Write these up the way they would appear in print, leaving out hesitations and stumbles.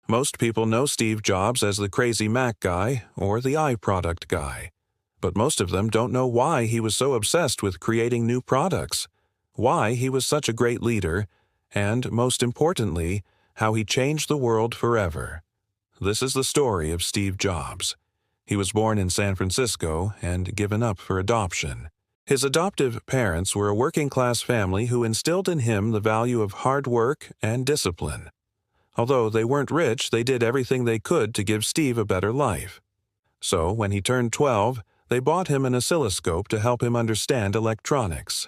Most people know Steve Jobs as the crazy Mac guy or the iProduct guy, but most of them don't know why he was so obsessed with creating new products, why he was such a great leader, and, most importantly, how he changed the world forever. This is the story of Steve Jobs. He was born in San Francisco and given up for adoption. His adoptive parents were a working-class family who instilled in him the value of hard work and discipline. Although they weren't rich, they did everything they could to give Steve a better life. So, when he turned 12, they bought him an oscilloscope to help him understand electronics.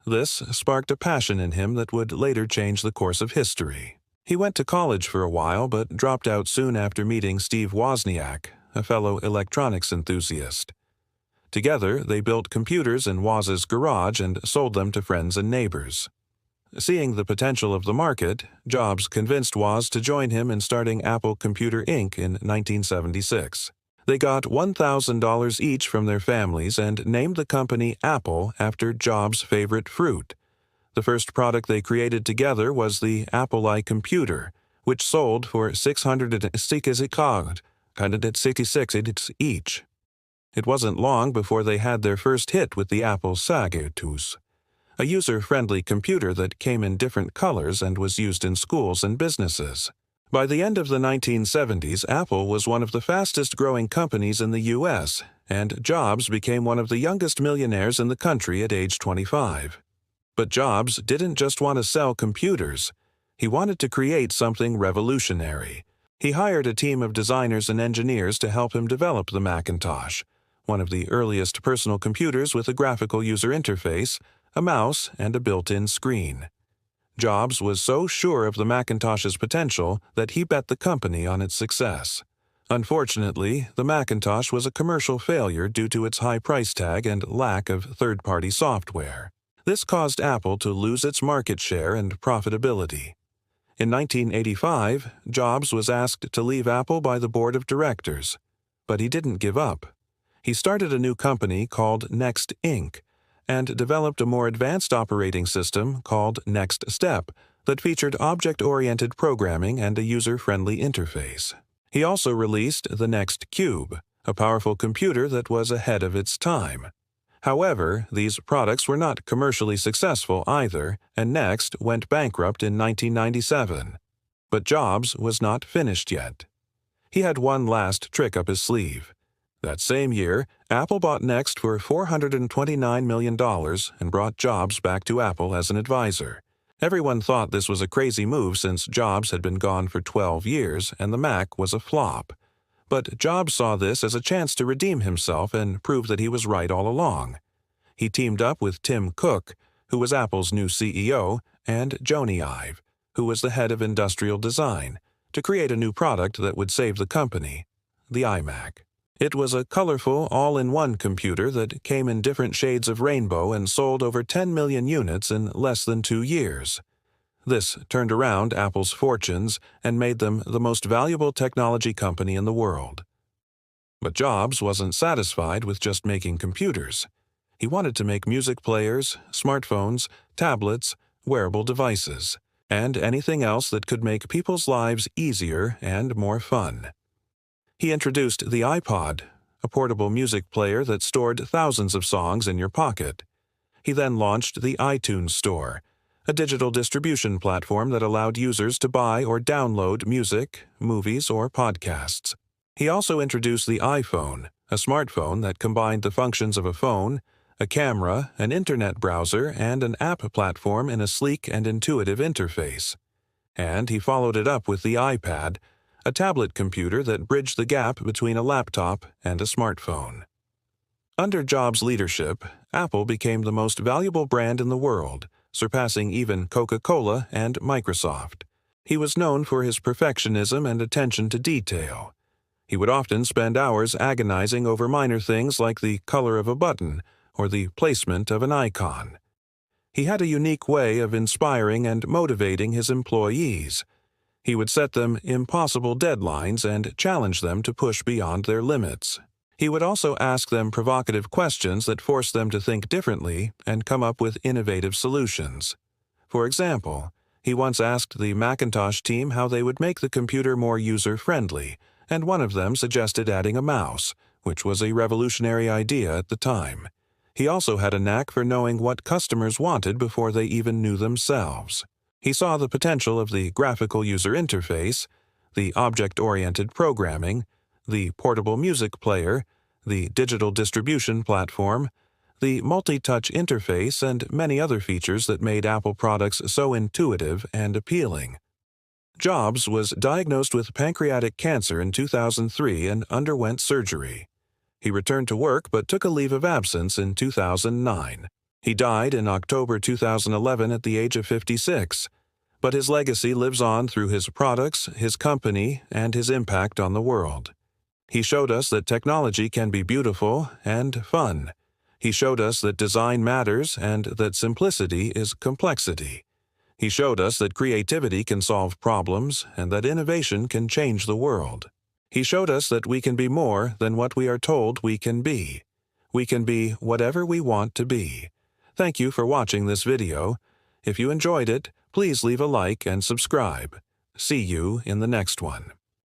This sparked a passion in him that would later change the course of history. He went to college for a while, but dropped out soon after meeting Steve Wozniak, a fellow electronics enthusiast. Together, they built computers in Woz's garage and sold them to friends and neighbors. Seeing the potential of the market, Jobs convinced Woz to join him in starting Apple Computer Inc. in 1976. They got $1,000 each from their families and named the company Apple after Jobs' favorite fruit. The first product they created together was the Apple I computer, which sold for $666 each. It wasn't long before they had their first hit with the Apple Macintosh, a user-friendly computer that came in different colors and was used in schools and businesses. By the end of the 1970s, Apple was one of the fastest-growing companies in the U.S., and Jobs became one of the youngest millionaires in the country at age 25. But Jobs didn't just want to sell computers. He wanted to create something revolutionary. He hired a team of designers and engineers to help him develop the Macintosh, one of the earliest personal computers with a graphical user interface, a mouse, and a built-in screen. Jobs was so sure of the Macintosh's potential that he bet the company on its success. Unfortunately, the Macintosh was a commercial failure due to its high price tag and lack of third-party software. This caused Apple to lose its market share and profitability. In 1985, Jobs was asked to leave Apple by the board of directors, but he didn't give up. He started a new company called Next Inc., and developed a more advanced operating system called Next Step that featured object-oriented programming and a user-friendly interface. He also released the Next Cube, a powerful computer that was ahead of its time. However, these products were not commercially successful either, and Next went bankrupt in 1997. But Jobs was not finished yet. He had one last trick up his sleeve. That same year, Apple bought Next for $429 million and brought Jobs back to Apple as an advisor. Everyone thought this was a crazy move since Jobs had been gone for 12 years and the Mac was a flop. But Jobs saw this as a chance to redeem himself and prove that he was right all along. He teamed up with Tim Cook, who was Apple's new CEO, and Jony Ive, who was the head of industrial design, to create a new product that would save the company, the iMac. It was a colorful, all-in-one computer that came in different shades of rainbow and sold over 10 million units in less than 2 years. This turned around Apple's fortunes and made them the most valuable technology company in the world. But Jobs wasn't satisfied with just making computers. He wanted to make music players, smartphones, tablets, wearable devices, and anything else that could make people's lives easier and more fun. He introduced the iPod, a portable music player that stored thousands of songs in your pocket. He then launched the iTunes Store, a digital distribution platform that allowed users to buy or download music, movies, or podcasts. He also introduced the iPhone, a smartphone that combined the functions of a phone, a camera, an internet browser, and an app platform in a sleek and intuitive interface. And he followed it up with the iPad, a tablet computer that bridged the gap between a laptop and a smartphone. Under Jobs' leadership, Apple became the most valuable brand in the world, surpassing even Coca-Cola and Microsoft. He was known for his perfectionism and attention to detail. He would often spend hours agonizing over minor things like the color of a button or the placement of an icon. He had a unique way of inspiring and motivating his employees. He would set them impossible deadlines and challenge them to push beyond their limits. He would also ask them provocative questions that forced them to think differently and come up with innovative solutions. For example, He once asked the Macintosh team how they would make the computer more user-friendly, and one of them suggested adding a mouse, which was a revolutionary idea at the time. He also had a knack for knowing what customers wanted before they even knew themselves. He saw the potential of the graphical user interface, the object-oriented programming, the portable music player, the digital distribution platform, the multi-touch interface, and many other features that made Apple products so intuitive and appealing. Jobs was diagnosed with pancreatic cancer in 2003 and underwent surgery. He returned to work but took a leave of absence in 2009. He died in October 2011 at the age of 56, but his legacy lives on through his products, his company, and his impact on the world. He showed us that technology can be beautiful and fun. He showed us that design matters and that simplicity is complexity. He showed us that creativity can solve problems and that innovation can change the world. He showed us that we can be more than what we are told we can be. We can be whatever we want to be. Thank you for watching this video. If you enjoyed it, please leave a like and subscribe. See you in the next one.